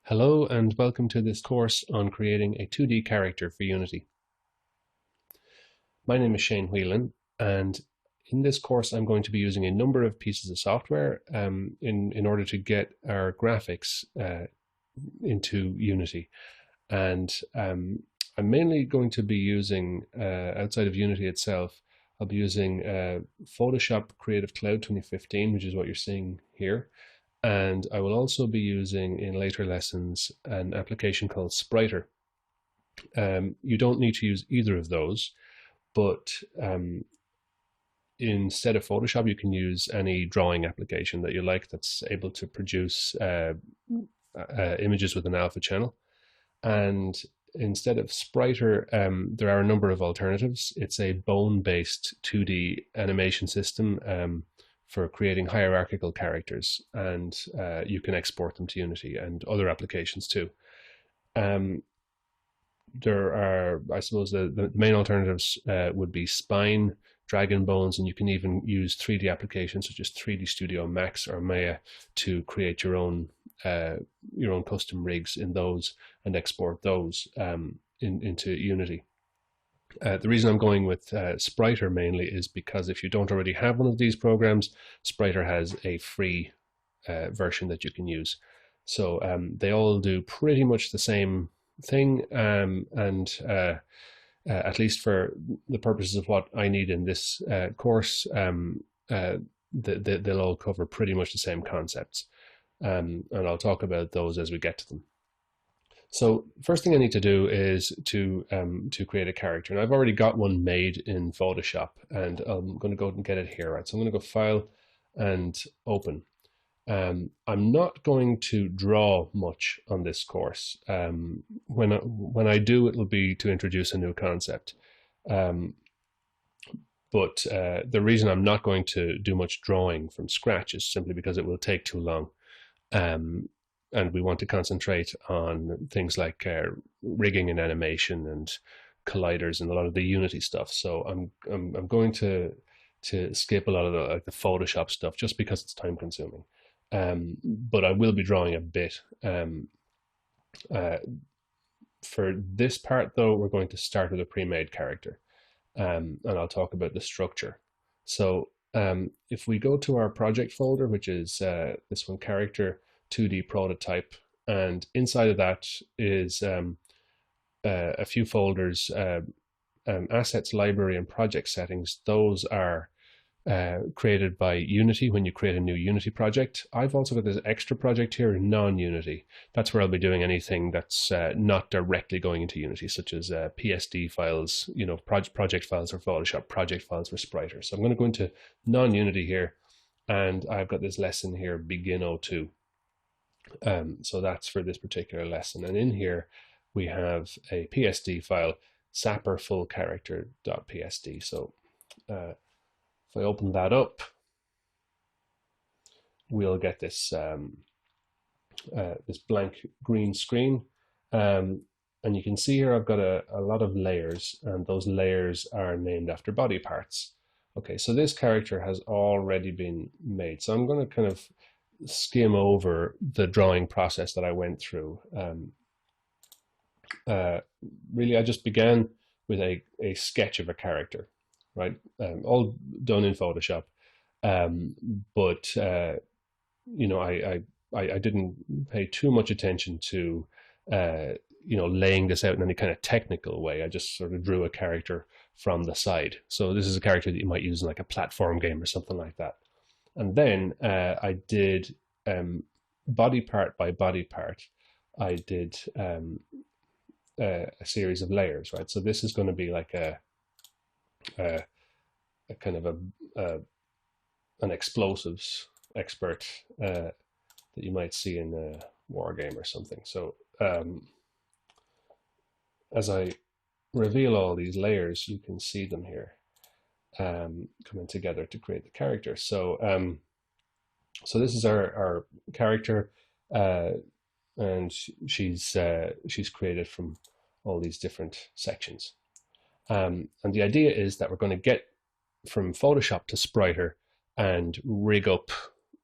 Hello and welcome to this course on creating a 2D character for Unity. My name is Shane Whelan, and in this course I'm going to be using a number of pieces of software in order to get our graphics into Unity. And I'm mainly going to be using, outside of Unity itself, I'll be using Photoshop Creative Cloud 2015, which is what you're seeing here. And I will also be using in later lessons an application called Spriter. You don't need to use either of those, but instead of Photoshop, you can use any drawing application that you like that's able to produce images with an alpha channel. And instead of Spriter, there are a number of alternatives. It's a bone-based 2D animation system for creating hierarchical characters, and you can export them to Unity and other applications too. There are, I suppose, the main alternatives would be Spine, Dragon Bones, and you can even use 3D applications such as 3D Studio Max or Maya to create your own custom rigs in those and export those into Unity. The reason I'm going with Spriter mainly is because if you don't already have one of these programs, Spriter has a free version that you can use. So they all do pretty much the same thing, and at least for the purposes of what I need in this course, they'll all cover pretty much the same concepts. And I'll talk about those as we get to them. So first thing I need to do is to create a character, and I've already got one made in Photoshop, and I'm going to go and get it here. Right, so I'm going to go File and Open. I'm not going to draw much on this course. When I do, it will be to introduce a new concept. But the reason I'm not going to do much drawing from scratch is simply because it will take too long. And we want to concentrate on things like rigging and animation and colliders and a lot of the Unity stuff. So I'm going to skip a lot of the Photoshop stuff just because it's time consuming. But I will be drawing a bit. For this part though, we're going to start with a pre-made character, and I'll talk about the structure. So if we go to our project folder, which is this one, Character 2D Prototype, and inside of that is a few folders, Assets, Library, and Project Settings. Those are created by Unity when you create a new Unity project. I've also got this extra project here in non-Unity. That's where I'll be doing anything that's not directly going into Unity, such as PSD files, project files for Photoshop, project files for Spriter. So I'm going to go into non-Unity here, and I've got this lesson here, Begin 02. So that's for this particular lesson. And in here, we have a PSD file, sapperfullcharacter.psd. So if I open that up, we'll get this this blank green screen. And you can see here I've got a lot of layers, and those layers are named after body parts. Okay, so this character has already been made. So I'm going to kind of skim over the drawing process that I went through. Really, I just began with a sketch of a character, right? All done in Photoshop. But I didn't pay too much attention to laying this out in any kind of technical way. I just sort of drew a character from the side. So this is a character that you might use in like a platform game or something like that. And then I did body part by body part. I did a series of layers, right? So this is going to be like a kind of an explosives expert that you might see in a war game or something. So as I reveal all these layers, you can see them here coming together to create the character. So so this is our character, and she's created from all these different sections. And the idea is that we're going to get from Photoshop to Spriter and rig up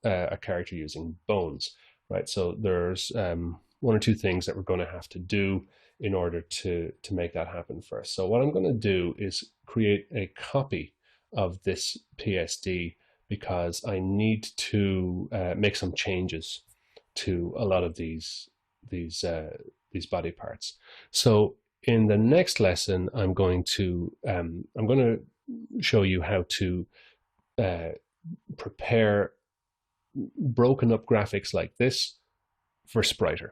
a character using bones, right? So there's one or two things that we're going to have to do in order to make that happen first. So what I'm going to do is create a copy of this PSD because I need to make some changes to a lot of these body parts. So in the next lesson, I'm going to show you how to uh, prepare broken up graphics like this for Spriter.